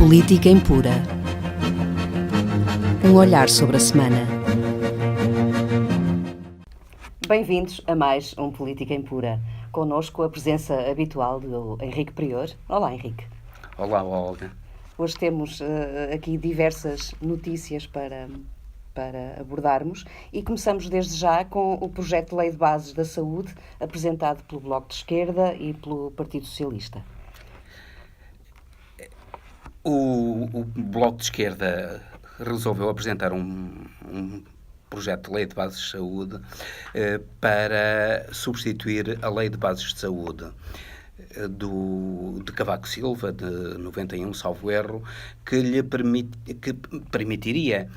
Política Impura. Um olhar sobre a semana. Bem-vindos a mais um Política Impura. Connosco a presença habitual do Henrique Prior. Olá, Henrique. Olá, Olga. Hoje temos aqui diversas notícias para abordarmos e começamos desde já com o projeto de Lei de Bases da Saúde apresentado pelo Bloco de Esquerda e pelo Partido Socialista. O Bloco de Esquerda resolveu apresentar um projeto de Lei de Bases de Saúde para substituir a Lei de Bases de Saúde de Cavaco Silva, de 91, salvo erro, que permitiria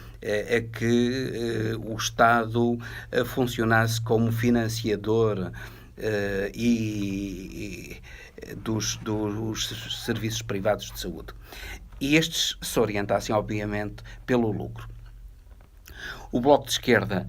que o Estado funcionasse como financiador dos serviços privados de saúde. E estes se orientassem, obviamente, pelo lucro. O Bloco de Esquerda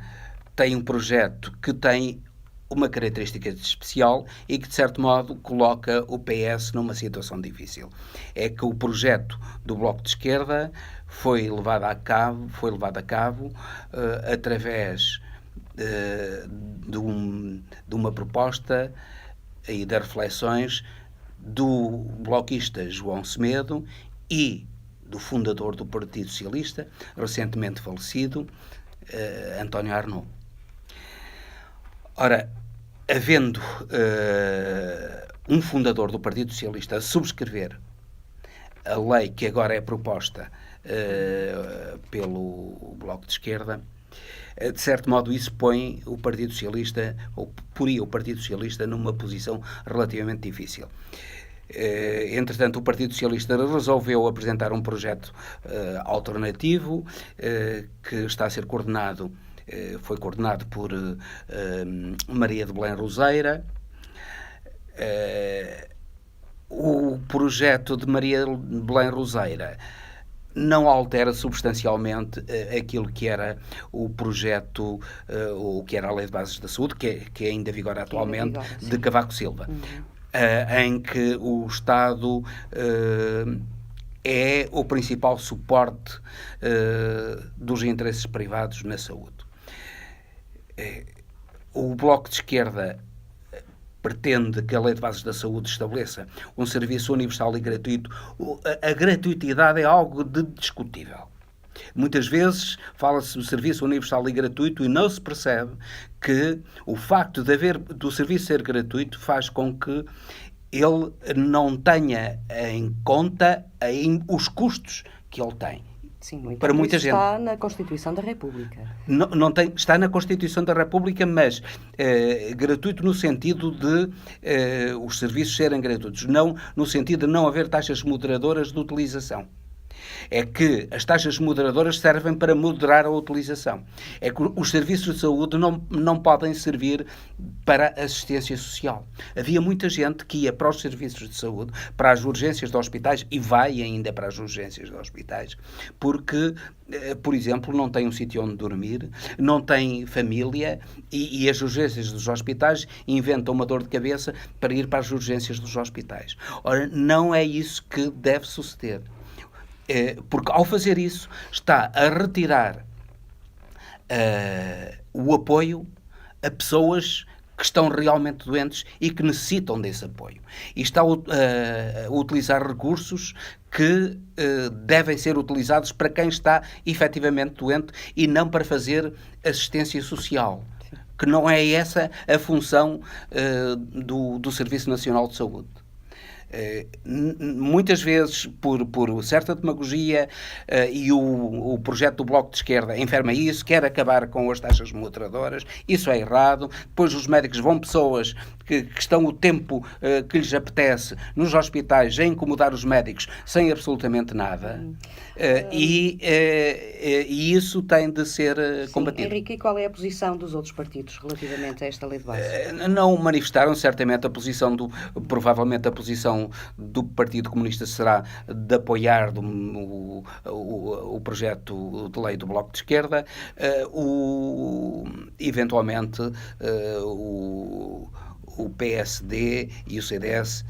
tem um projeto que tem uma característica especial e que, de certo modo, coloca o PS numa situação difícil. É que o projeto do Bloco de Esquerda foi levado a cabo através de uma proposta e de reflexões do bloquista João Semedo e do fundador do Partido Socialista, recentemente falecido, António Arnaud. Ora, havendo um fundador do Partido Socialista a subscrever a lei que agora é proposta pelo Bloco de Esquerda, de certo modo isso põe o Partido Socialista, ou poria o Partido Socialista numa posição relativamente difícil. Entretanto, o Partido Socialista resolveu apresentar um projeto alternativo que está a ser coordenado, foi coordenado por Maria de Belém Roseira. O projeto de Maria de Belém Roseira não altera substancialmente aquilo que era o projeto, ou que era a Lei de Bases da Saúde, que ainda vigora atualmente, de Cavaco Silva, em que o Estado é o principal suporte dos interesses privados na saúde. O Bloco de Esquerda pretende que a Lei de Bases da Saúde estabeleça um serviço universal e gratuito. A gratuitidade é algo de discutível. Muitas vezes fala-se do serviço universal e gratuito e não se percebe que o facto do serviço ser gratuito faz com que ele não tenha em conta os custos que ele tem. Sim, para muita gente. Está na Constituição da República. Está na Constituição da República, mas gratuito no sentido de os serviços serem gratuitos, não no sentido de não haver taxas moderadoras de utilização. É que as taxas moderadoras servem para moderar a utilização. É que os serviços de saúde não podem servir para assistência social. Havia muita gente que ia para os serviços de saúde, para as urgências de hospitais, e vai ainda para as urgências de hospitais, porque, por exemplo, não tem um sítio onde dormir, não tem família, e as urgências dos hospitais inventam uma dor de cabeça para ir para as urgências dos hospitais. Ora, não é isso que deve suceder. Porque ao fazer isso está a retirar o apoio a pessoas que estão realmente doentes e que necessitam desse apoio. E está a utilizar recursos que devem ser utilizados para quem está efetivamente doente e não para fazer assistência social, que não é essa a função do Serviço Nacional de Saúde. Muitas vezes por certa demagogia e o projeto do Bloco de Esquerda enferma isso, quer acabar com as taxas moderadoras, isso é errado. Depois os médicos vão pessoas que estão o tempo que lhes apetece nos hospitais a incomodar os médicos sem absolutamente nada. E isso tem de ser combatido. Henrique, e qual é a posição dos outros partidos relativamente a esta lei de base? Não manifestaram certamente provavelmente a posição do Partido Comunista será de apoiar o projeto de lei do Bloco de Esquerda, eventualmente o PSD e o CDS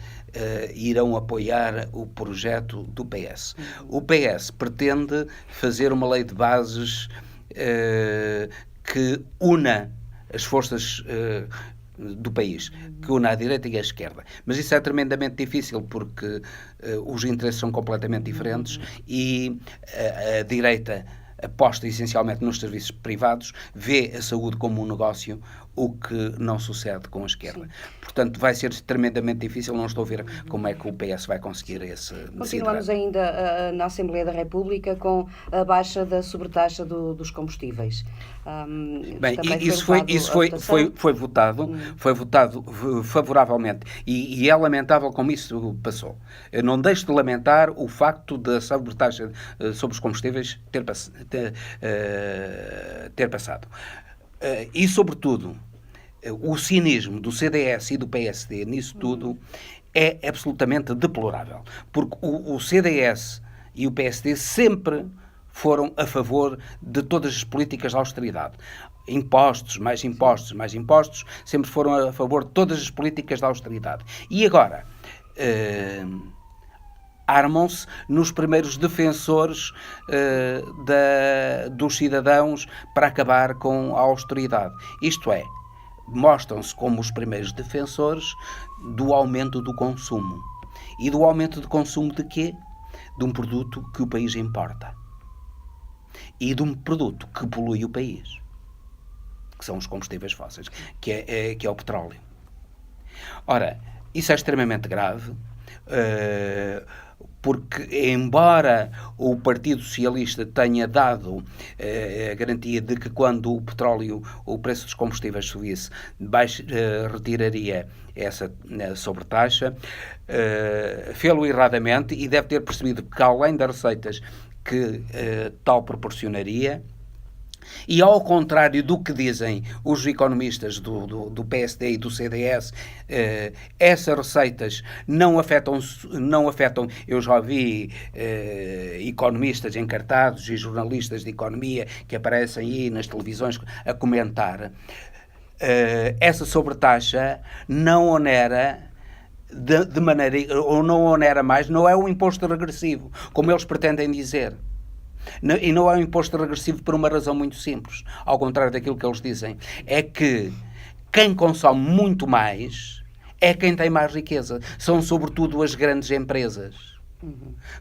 irão apoiar o projeto do PS. O PS pretende fazer uma lei de bases que una as forças do país, que una a direita e a esquerda. Mas isso é tremendamente difícil porque os interesses são completamente diferentes e a direita aposta essencialmente nos serviços privados, vê a saúde como um negócio, o que não sucede com a esquerda. Sim. Portanto, vai ser tremendamente difícil, não estou a ver como é que o PS vai conseguir esse... Continuamos ainda na Assembleia da República com a baixa da sobretaxa dos combustíveis. Bem, isso foi votado favoravelmente e é lamentável como isso passou. Eu não deixo de lamentar o facto da sobretaxa sobre os combustíveis ter passado. E, sobretudo, o cinismo do CDS e do PSD nisso tudo é absolutamente deplorável. Porque o CDS e o PSD sempre foram a favor de todas as políticas de austeridade. Impostos, mais impostos, mais impostos, sempre foram a favor de todas as políticas de austeridade. E agora... armam-se nos primeiros defensores dos cidadãos para acabar com a austeridade. Isto é, mostram-se como os primeiros defensores do aumento do consumo. E do aumento de consumo de quê? De um produto que o país importa. E de um produto que polui o país. Que são os combustíveis fósseis, que é o petróleo. Ora, isso é extremamente grave, porque, embora o Partido Socialista tenha dado a garantia de que quando o petróleo, o preço dos combustíveis subisse, retiraria essa sobretaxa, fê-lo erradamente e deve ter percebido que, além das receitas que tal proporcionaria, e ao contrário do que dizem os economistas do PSD e do CDS, essas receitas não afetam, eu já vi economistas encartados e jornalistas de economia que aparecem aí nas televisões a comentar, essa sobretaxa não onera de maneira, ou não onera mais, não é um imposto regressivo, como eles pretendem dizer. E não é um imposto regressivo por uma razão muito simples, ao contrário daquilo que eles dizem. É que quem consome muito mais é quem tem mais riqueza. São sobretudo as grandes empresas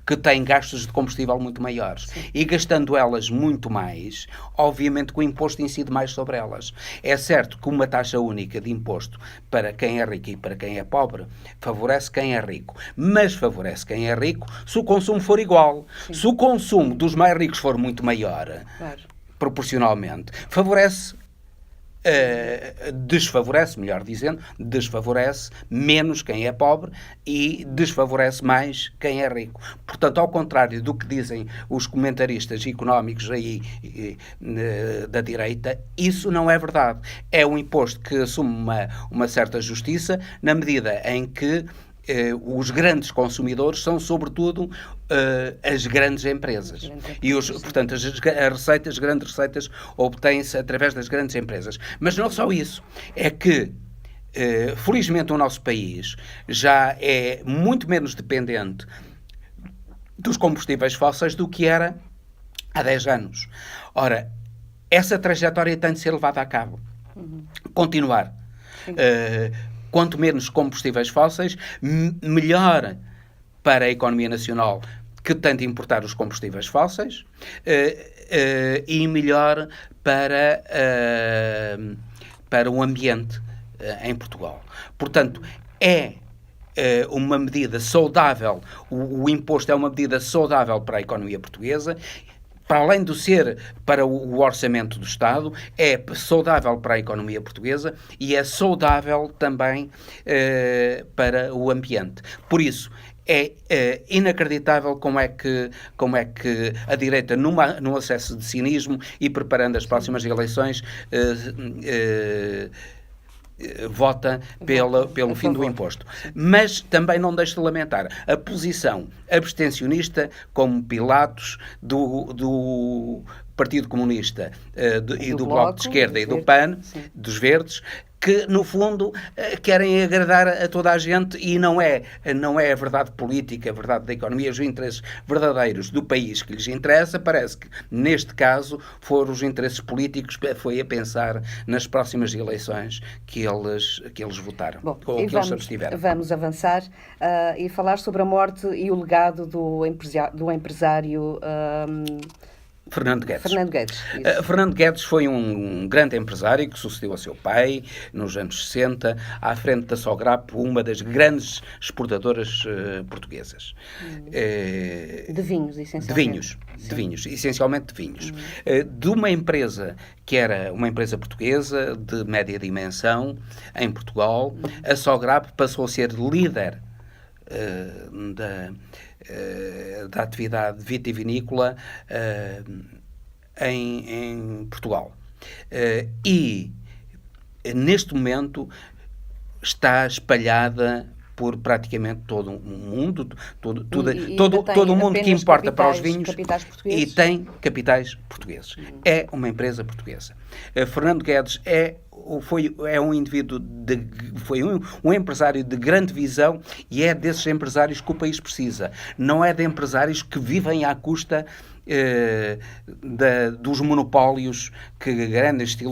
que têm gastos de combustível muito maiores. Sim. E gastando elas muito mais, obviamente que o imposto incide mais sobre elas. É certo que uma taxa única de imposto para quem é rico e para quem é pobre favorece quem é rico, mas favorece quem é rico se o consumo for igual. Sim. Se o consumo dos mais ricos for muito maior, claro, proporcionalmente, desfavorece menos quem é pobre e desfavorece mais quem é rico. Portanto, ao contrário do que dizem os comentaristas económicos aí da direita, isso não é verdade. É um imposto que assume uma certa justiça na medida em que os grandes consumidores são, sobretudo, as grandes empresas. E, portanto, as grandes receitas obtêm-se através das grandes empresas. Mas não só isso. É que, felizmente, o nosso país já é muito menos dependente dos combustíveis fósseis do que era há 10 anos. Ora, essa trajetória tem de ser levada a cabo. Continuar. Quanto menos combustíveis fósseis, melhor para a economia nacional que tenta importar os combustíveis fósseis e melhor para o ambiente em Portugal. Portanto, é uma medida saudável, o imposto é uma medida saudável para a economia portuguesa. Para além de ser para o orçamento do Estado, é saudável para a economia portuguesa e é saudável também para o ambiente. Por isso, é inacreditável como é que a direita, num acesso de cinismo e preparando as próximas eleições, vota pelo fim do imposto. Mas também não deixo de lamentar a posição abstencionista como Pilatos Partido Comunista e do Bloco Bloco, de Esquerda e do Verde, PAN, sim. dos Verdes, que, no fundo, querem agradar a toda a gente e não é a verdade política, a verdade da economia, os interesses verdadeiros do país que lhes interessa. Parece que, neste caso, foram os interesses políticos, foi a pensar nas próximas eleições que eles votaram, Bom, ou e que eles se abstiveram. vamos avançar e falar sobre a morte e o legado do empresário Fernando Guedes. Fernando Guedes. Isso. Fernando Guedes foi um grande empresário que sucedeu a seu pai nos anos 60, à frente da Sograp, uma das grandes exportadoras portuguesas. De vinhos, essencialmente. De vinhos, essencialmente de vinhos. De uma empresa que era uma empresa portuguesa de média dimensão em Portugal, a Sograp passou a ser líder da atividade vitivinícola em Portugal. E, neste momento, está espalhada por praticamente todo o mundo, todo o mundo que importa para os vinhos, e tem capitais portugueses. É uma empresa portuguesa. Fernando Guedes é um indivíduo, foi um empresário de grande visão e é desses empresários que o país precisa. Não é de empresários que vivem à custa dos monopólios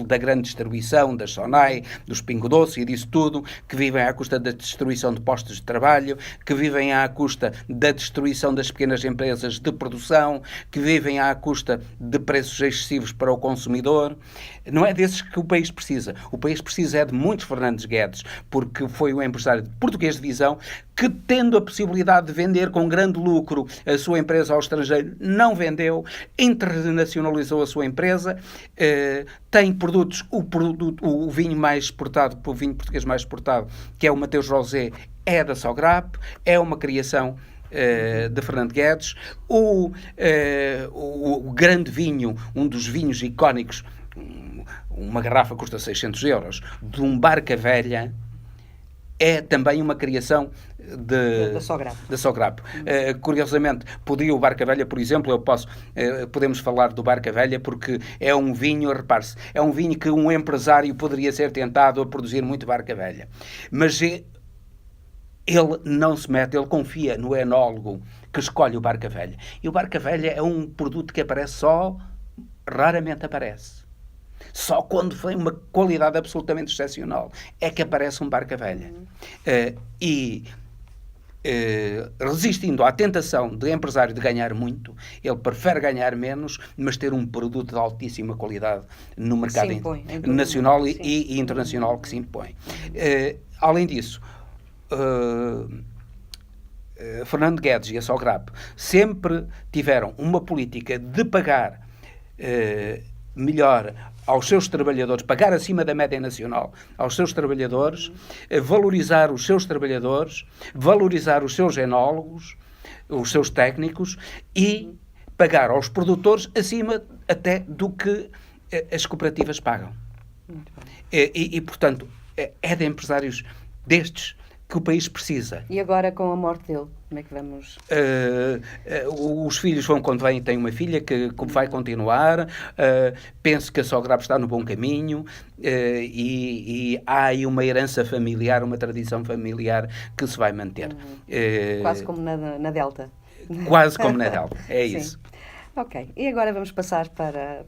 da grande distribuição, da Sonai, dos Pingo Doce e disso tudo, que vivem à custa da destruição de postos de trabalho, que vivem à custa da destruição das pequenas empresas de produção, que vivem à custa de preços excessivos para o consumidor. Não é desses que o país precisa. O país precisa é de muitos Fernandes Guedes, porque foi um empresário português de visão que, tendo a possibilidade de vender com grande lucro a sua empresa ao estrangeiro, não vendeu, internacionalizou a sua empresa, tem produtos, o vinho mais exportado, o vinho português mais exportado, que é o Mateus Rosé, é da Sograp, é uma criação de Fernando Guedes. O grande vinho, um dos vinhos icónicos, uma garrafa custa 600 euros, de um Barca Velha, é também uma criação da Sograp. Curiosamente, o Barca Velha, por exemplo, podemos falar do Barca Velha porque é um vinho, repare-se, é um vinho que um empresário poderia ser tentado a produzir muito Barca Velha. Mas ele não se mete, ele confia no enólogo que escolhe o Barca Velha. E o Barca Velha é um produto que raramente aparece. Só quando foi uma qualidade absolutamente excepcional é que aparece um Barca Velha. Resistindo à tentação do empresário de ganhar muito, ele prefere ganhar menos, mas ter um produto de altíssima qualidade no mercado nacional e internacional que se impõe. Além disso, Fernando Guedes e a Sograp sempre tiveram uma política de pagar melhor aos seus trabalhadores, pagar acima da média nacional aos seus trabalhadores, valorizar os seus trabalhadores, valorizar os seus enólogos, os seus técnicos e pagar aos produtores acima até do que as cooperativas pagam. Portanto, é de empresários destes que o país precisa. E agora, com a morte dele, como é que vamos? Os filhos vão quando vêm, tem uma filha que vai continuar. Penso que a Sograp está no bom caminho e há aí uma herança familiar, uma tradição familiar que se vai manter. Quase como na Delta. Quase como na Delta, é isso. Ok, e agora vamos passar para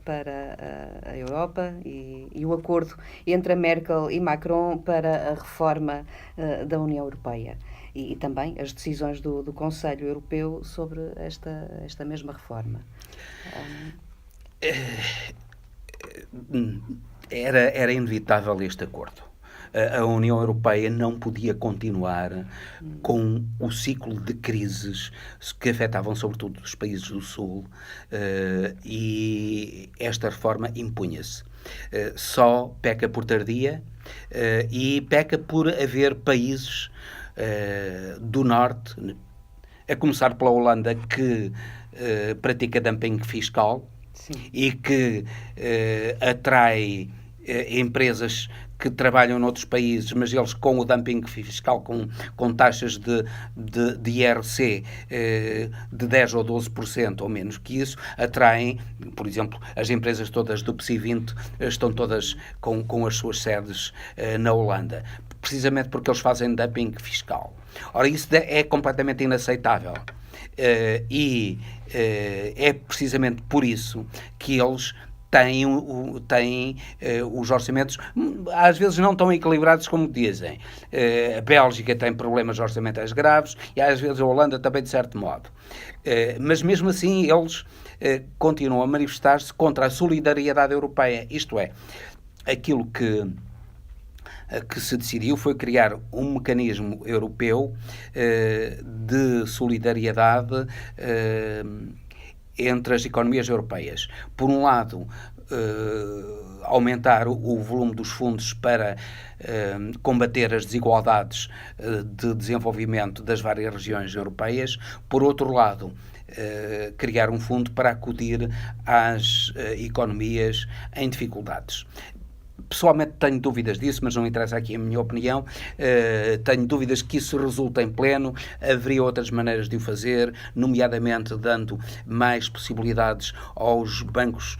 a Europa e o acordo entre a Merkel e Macron para a reforma da União Europeia e também as decisões do Conselho Europeu sobre esta mesma reforma. Era inevitável este acordo. A União Europeia não podia continuar com o ciclo de crises que afetavam sobretudo os países do Sul e esta reforma impunha-se. Só peca por tardia e peca por haver países do Norte, a começar pela Holanda, que pratica dumping fiscal. Sim. E que atrai empresas que trabalham noutros países, mas eles com o dumping fiscal, com taxas de IRC de 10 ou 12% ou menos que isso, atraem, por exemplo, as empresas todas do PSI 20 estão todas com as suas sedes na Holanda, precisamente porque eles fazem dumping fiscal. Ora, isso é completamente inaceitável. É precisamente por isso que eles têm os orçamentos, às vezes não tão equilibrados como dizem. A Bélgica tem problemas orçamentais graves e às vezes a Holanda também, de certo modo. Mas mesmo assim eles continuam a manifestar-se contra a solidariedade europeia, isto é, aquilo que se decidiu foi criar um mecanismo europeu de solidariedade entre as economias europeias. Por um lado, aumentar o volume dos fundos para combater as desigualdades de desenvolvimento das várias regiões europeias. Por outro lado, criar um fundo para acudir às economias em dificuldades. Pessoalmente tenho dúvidas disso, mas não interessa aqui a minha opinião. Tenho dúvidas que isso resulte em pleno. Haveria outras maneiras de o fazer, nomeadamente dando mais possibilidades aos bancos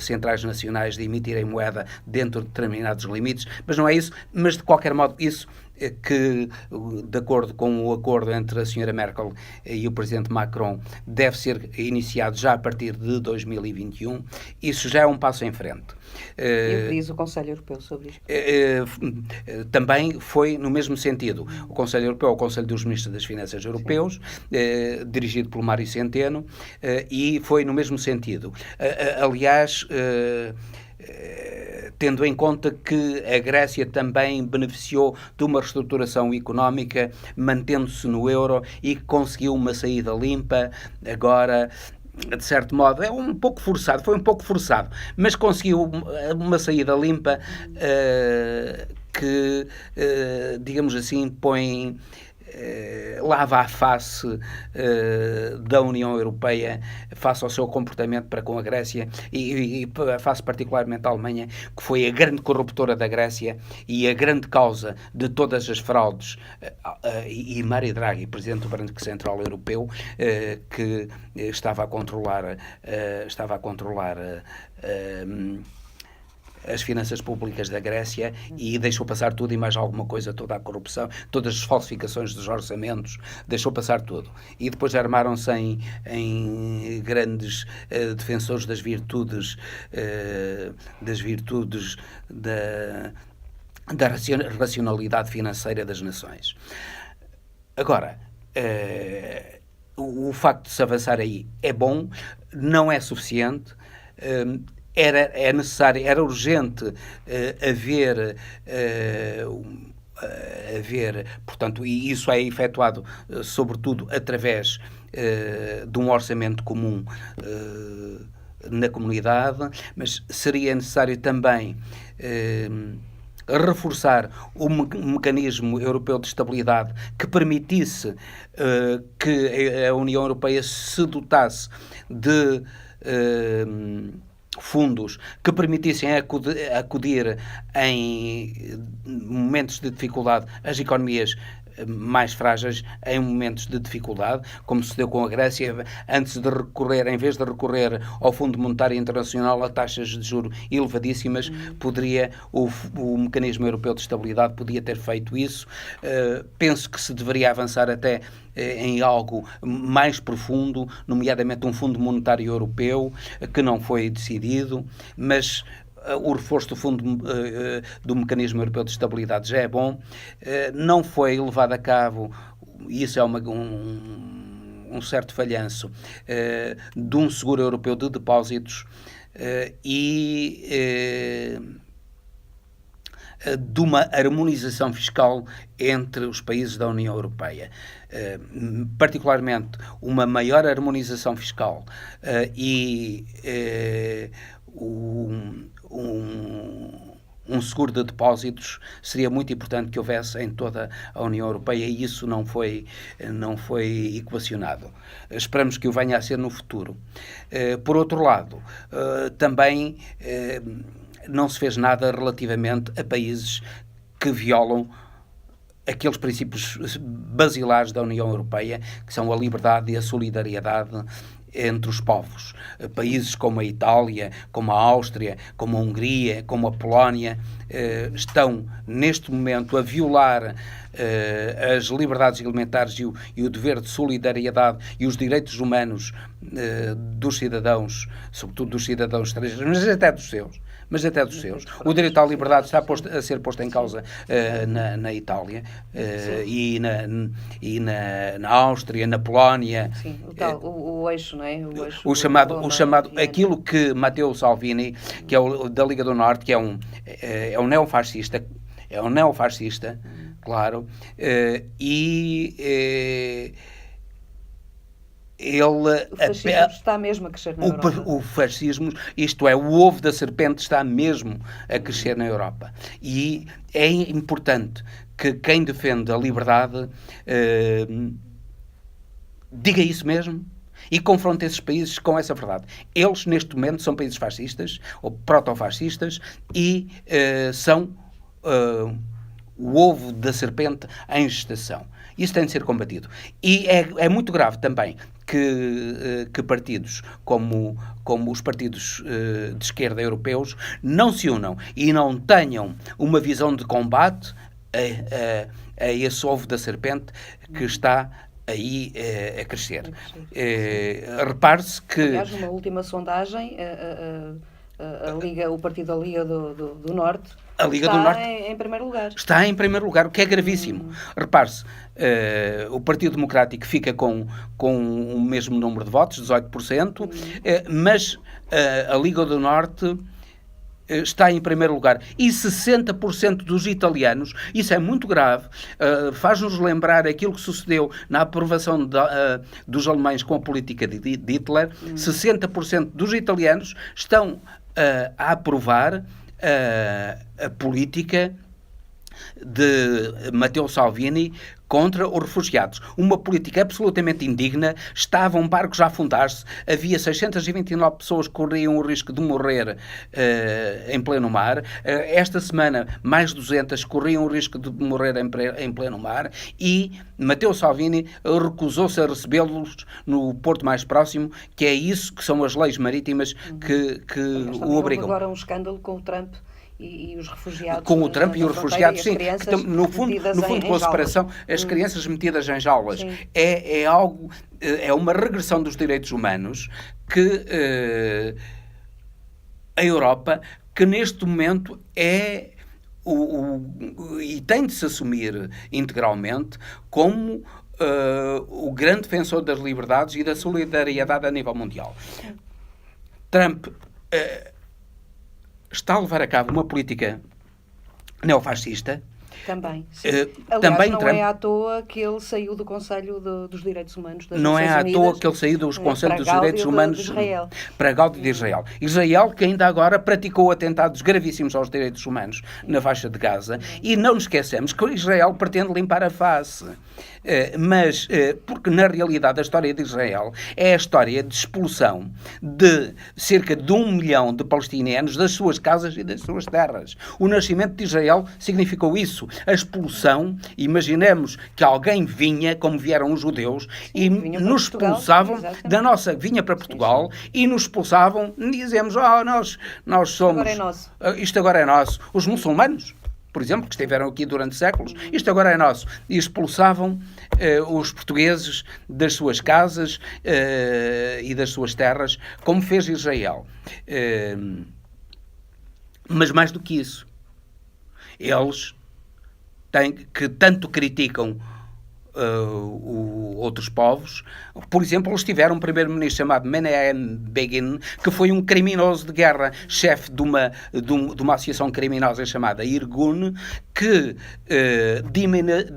centrais nacionais de emitirem moeda dentro de determinados limites, mas não é isso. Mas, de qualquer modo, isso que, de acordo com o acordo entre a Sra. Merkel e o Presidente Macron, deve ser iniciado já a partir de 2021. Isso já é um passo em frente. E o que diz o Conselho Europeu sobre isto? Também foi no mesmo sentido. O Conselho Europeu é o Conselho dos Ministros das Finanças Europeus, dirigido por Mário Centeno, e foi no mesmo sentido. Aliás, tendo em conta que a Grécia também beneficiou de uma reestruturação económica, mantendo-se no euro e conseguiu uma saída limpa, agora, de certo modo, foi um pouco forçado, mas conseguiu uma saída limpa que, digamos assim, lava a face da União Europeia face ao seu comportamento para com a Grécia e face particularmente à Alemanha, que foi a grande corruptora da Grécia e a grande causa de todas as fraudes, e Mário Draghi, Presidente do Banco Central Europeu, que estava a controlar as finanças públicas da Grécia e deixou passar tudo e mais alguma coisa, toda a corrupção, todas as falsificações dos orçamentos, deixou passar tudo. E depois armaram-se em grandes defensores das virtudes da racionalidade financeira das nações. Agora, o facto de se avançar aí é bom, não é suficiente. É necessário, era urgente haver, portanto, e isso é efetuado sobretudo através de um orçamento comum na comunidade, mas seria necessário também reforçar o mecanismo europeu de estabilidade que permitisse que a União Europeia se dotasse de fundos que permitissem acudir em momentos de dificuldade às economias mais frágeis em momentos de dificuldade, como se deu com a Grécia, antes de recorrer, em vez de recorrer ao Fundo Monetário Internacional a taxas de juros elevadíssimas, o Mecanismo Europeu de Estabilidade podia ter feito isso. Penso que se deveria avançar até em algo mais profundo, nomeadamente um Fundo Monetário Europeu, que não foi decidido, mas o reforço do fundo do Mecanismo Europeu de Estabilidade já é bom. Não foi levado a cabo, e isso é um certo falhanço, de um seguro europeu de depósitos e de uma harmonização fiscal entre os países da União Europeia. Particularmente uma maior harmonização fiscal e um seguro de depósitos seria muito importante que houvesse em toda a União Europeia e isso não foi equacionado. Esperamos que o venha a ser no futuro. Por outro lado, também não se fez nada relativamente a países que violam aqueles princípios basilares da União Europeia, que são a liberdade e a solidariedade entre os povos. Países como a Itália, como a Áustria, como a Hungria, como a Polónia, estão neste momento a violar as liberdades elementares e o dever de solidariedade e os direitos humanos dos cidadãos, sobretudo dos cidadãos estrangeiros, mas até dos seus. O direito à liberdade está a ser posto em causa na Itália e na Áustria, na Polónia. Sim, o eixo, não é? O chamado aquilo que Matteo Salvini, que é da Liga do Norte, que é um neofascista, claro, o fascismo está mesmo a crescer na Europa. O fascismo, isto é, o ovo da serpente está mesmo a crescer na Europa. E é importante que quem defende a liberdade diga isso mesmo e confronte esses países com essa verdade. Eles, neste momento, são países fascistas ou protofascistas e são o ovo da serpente em gestação. Isso tem de ser combatido. E é muito grave também que partidos como os partidos de esquerda europeus não se unam e não tenham uma visão de combate a esse ovo da serpente que está aí a crescer. Repare-se que... Aliás, numa última sondagem, o Partido da Liga do Norte está em primeiro lugar. Está em primeiro lugar, o que é gravíssimo. Repare-se, o Partido Democrático fica com o mesmo número de votos, 18%, mas a Liga do Norte está em primeiro lugar. E 60% dos italianos, isso é muito grave, faz-nos lembrar aquilo que sucedeu na aprovação dos alemães com a política de Hitler. 60% dos italianos estão a aprovar a política de Matteo Salvini contra os refugiados. Uma política absolutamente indigna. Estavam barcos a afundar-se. Havia 629 pessoas que corriam o risco de morrer em pleno mar. Esta semana, mais 200 corriam o risco de morrer em pleno mar. E Matteo Salvini recusou-se a recebê-los no porto mais próximo, que é isso que são as leis marítimas que o obrigam. Agora um escândalo com o Trump e os refugiados. Com o Trump e os refugiados, sim. No fundo, com a separação, as crianças metidas em jaulas. É algo, é uma regressão dos direitos humanos que a Europa, que neste momento é e tem de se assumir integralmente como o grande defensor das liberdades e da solidariedade a nível mundial. Trump está a levar a cabo uma política neofascista. Também. Aliás, não é à toa que ele saiu do Conselho dos Direitos Humanos das Nações Unidas. Não é à toa que ele saiu do Conselho dos Direitos Humanos de Israel. Para a Gáudio de Israel. Israel, que ainda agora praticou atentados gravíssimos aos direitos humanos na faixa de Gaza. E não nos esquecemos que Israel pretende limpar a face. Porque na realidade a história de Israel é a história de expulsão de cerca de 1 milhão de palestinianos das suas casas e das suas terras. O nascimento de Israel significou isso, a expulsão. Imaginemos que alguém vinha, como vieram os judeus, e nos expulsavam da nossa, vinha para Portugal e nos expulsavam, e dizemos, nós somos, agora é nosso. Isto agora é nosso. Os muçulmanos, por exemplo, que estiveram aqui durante séculos, isto agora é nosso. E expulsavam os portugueses das suas casas e das suas terras, como fez Israel. Mas mais do que isso, eles que tanto criticam outros povos. Por exemplo, eles tiveram um primeiro-ministro chamado Menahem Begin, que foi um criminoso de guerra, chefe de uma associação criminosa chamada Irgun, que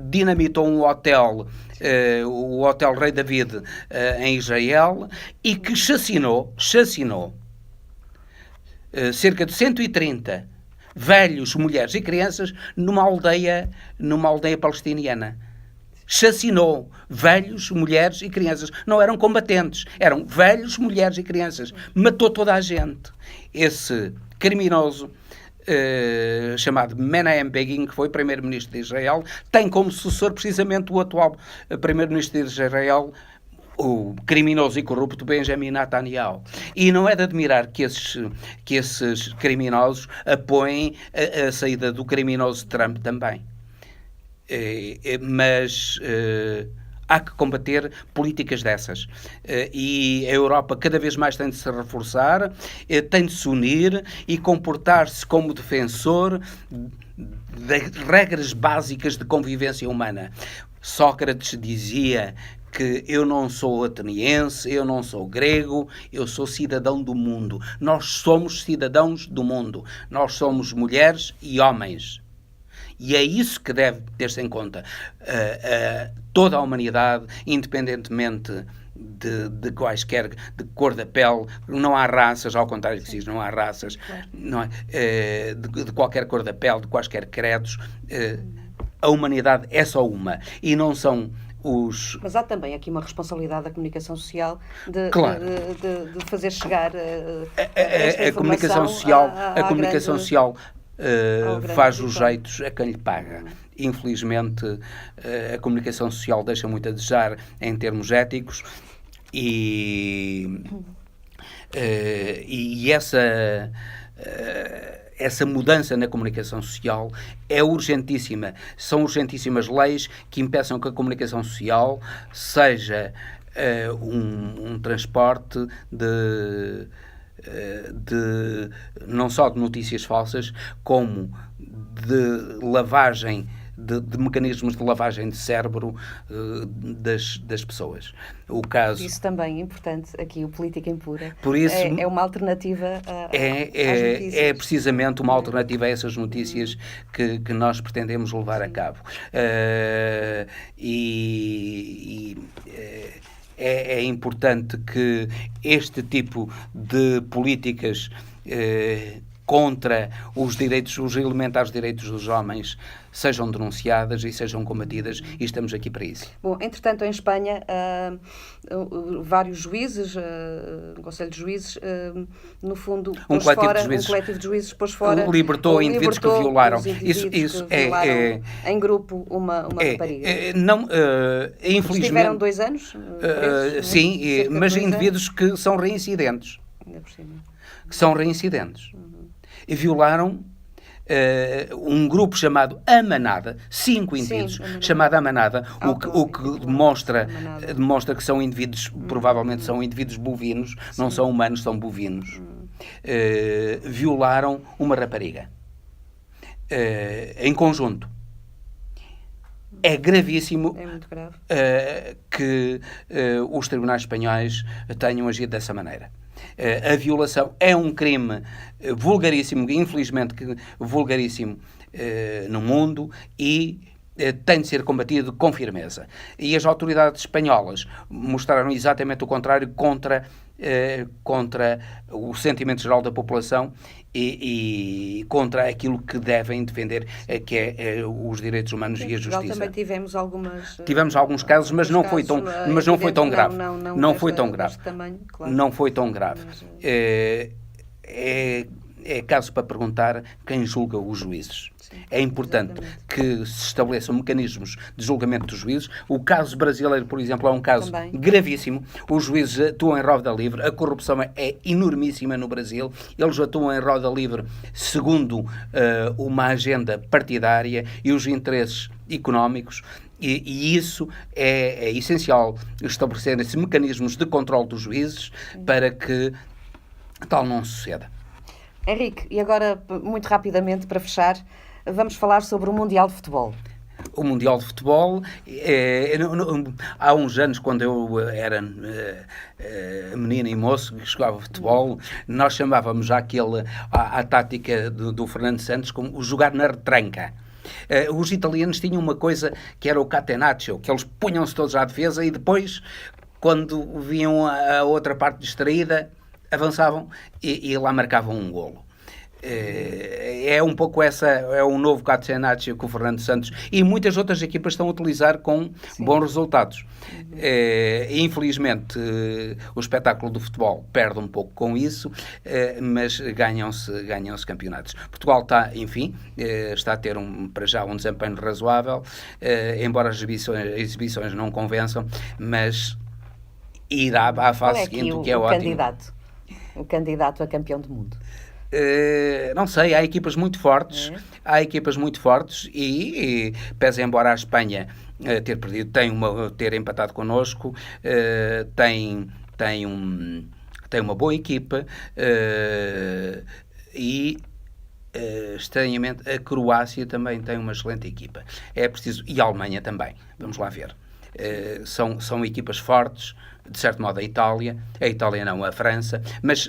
dinamitou um hotel, o Hotel Rei David, em Israel, e que chacinou cerca de 130 velhos, mulheres e crianças numa aldeia palestiniana. Chacinou velhos, mulheres e crianças. Não eram combatentes, eram velhos, mulheres e crianças. Matou toda a gente. Esse criminoso chamado Menahem Begin, que foi primeiro-ministro de Israel, tem como sucessor precisamente o atual primeiro-ministro de Israel, o criminoso e corrupto Benjamin Netanyahu. E não é de admirar que esses criminosos apoiem a saída do criminoso Trump também. Mas há que combater políticas dessas. E a Europa cada vez mais tem de se reforçar, tem de se unir e comportar-se como defensor das regras básicas de convivência humana. Sócrates dizia que eu não sou ateniense, eu não sou grego, eu sou cidadão do mundo. Nós somos cidadãos do mundo. Nós somos mulheres e homens. E é isso que deve ter-se em conta. Toda a humanidade, independentemente de quaisquer, de cor da pele, não há raças, ao contrário que se diz, não há raças, claro. Não é, de qualquer cor da pele, de quaisquer credos, a humanidade é só uma. E não são Mas há também aqui uma responsabilidade da comunicação social de fazer chegar esta a comunicação social. A comunicação social faz grande os jeitos a quem lhe paga. Infelizmente, a comunicação social deixa muito a desejar em termos éticos e essa mudança na comunicação social é urgentíssima. São urgentíssimas leis que impeçam que a comunicação social seja um transporte não só de notícias falsas, como de lavagem, de mecanismos de lavagem de cérebro das pessoas. O caso... Isso também é importante aqui, o Política Impura. Por isso, é uma alternativa às notícias. É precisamente uma alternativa a essas notícias que nós pretendemos levar a cabo. É importante que este tipo de políticas contra os elementares direitos dos homens sejam denunciadas e sejam combatidas, e estamos aqui para isso. Bom, entretanto, em Espanha, vários juízes, um conselho de juízes, no fundo, um coletivo de juízes pôs fora... Libertou indivíduos que violaram. Isso violaram em grupo uma rapariga. Infelizmente... Estiveram 2 anos? Presos, sim, mas indivíduos que são reincidentes. Ainda por cima. Que são reincidentes. E violaram um grupo chamado A Manada, 5 indivíduos, chamado A Manada, o que demonstra que são indivíduos, provavelmente são indivíduos bovinos, não são humanos, são bovinos. Violaram uma rapariga. Em conjunto. É gravíssimo que os tribunais espanhóis tenham agido dessa maneira. A violação é um crime vulgaríssimo, infelizmente vulgaríssimo no mundo, e tem de ser combatido com firmeza. E as autoridades espanholas mostraram exatamente o contrário contra o sentimento geral da população e contra aquilo que devem defender, que é os direitos humanos e a justiça. Também tivemos alguns casos, mas não foi tão grave. Não foi tão grave. Não foi tão grave. É caso para perguntar quem julga os juízes. É importante que se estabeleçam mecanismos de julgamento dos juízes. O caso brasileiro, por exemplo, é um caso gravíssimo. Os juízes atuam em roda livre. A corrupção é enormíssima no Brasil. Eles atuam em roda livre segundo uma agenda partidária e os interesses económicos. E isso é essencial, estabelecer esses mecanismos de controle dos juízes para que tal não suceda. Henrique, e agora, muito rapidamente, para fechar, vamos falar sobre o Mundial de Futebol. O Mundial de Futebol, há uns anos, quando eu era menino e moço que jogava futebol, nós chamávamos à tática do Fernando Santos como o jogar na retranca. Os italianos tinham uma coisa que era o catenaccio, que eles punham-se todos à defesa e depois, quando viam a outra parte distraída, avançavam e lá marcavam um golo. É um pouco é um novo Catenaccio que o Fernando Santos e muitas outras equipas estão a utilizar com bons resultados. Infelizmente, o espetáculo do futebol perde um pouco com isso, mas ganham-se campeonatos. Portugal está, enfim, está a ter para já um desempenho razoável, embora as exibições não convençam, mas irá à fase seguinte, o que é ótimo. O candidato a campeão do mundo. Não sei, há equipas muito fortes, e pese embora a Espanha ter perdido, ter empatado connosco, tem uma boa equipa, e estranhamente a Croácia também tem uma excelente equipa. É preciso, e a Alemanha também, vamos lá ver. São equipas fortes, de certo modo a Itália não, a França, mas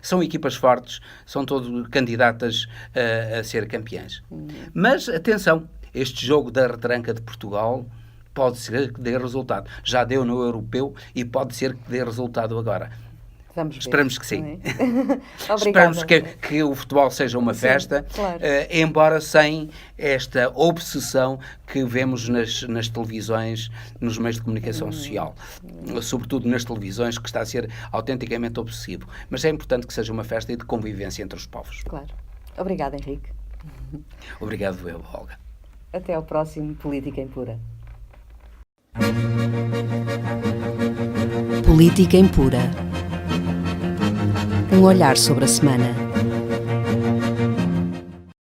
são equipas fortes, são todas candidatas a ser campeãs. Mas atenção, este jogo da retranca de Portugal pode ser que dê resultado. Já deu no Europeu e pode ser que dê resultado agora. Esperamos que sim. Esperamos que o futebol seja uma festa, claro. Embora sem esta obsessão que vemos nas televisões, nos meios de comunicação social. Sobretudo nas televisões, que está a ser autenticamente obsessivo. Mas é importante que seja uma festa de convivência entre os povos. Claro. Obrigada, Henrique. Obrigado, eu, Olga. Até ao próximo Política Impura. Política Impura. Um olhar sobre a semana.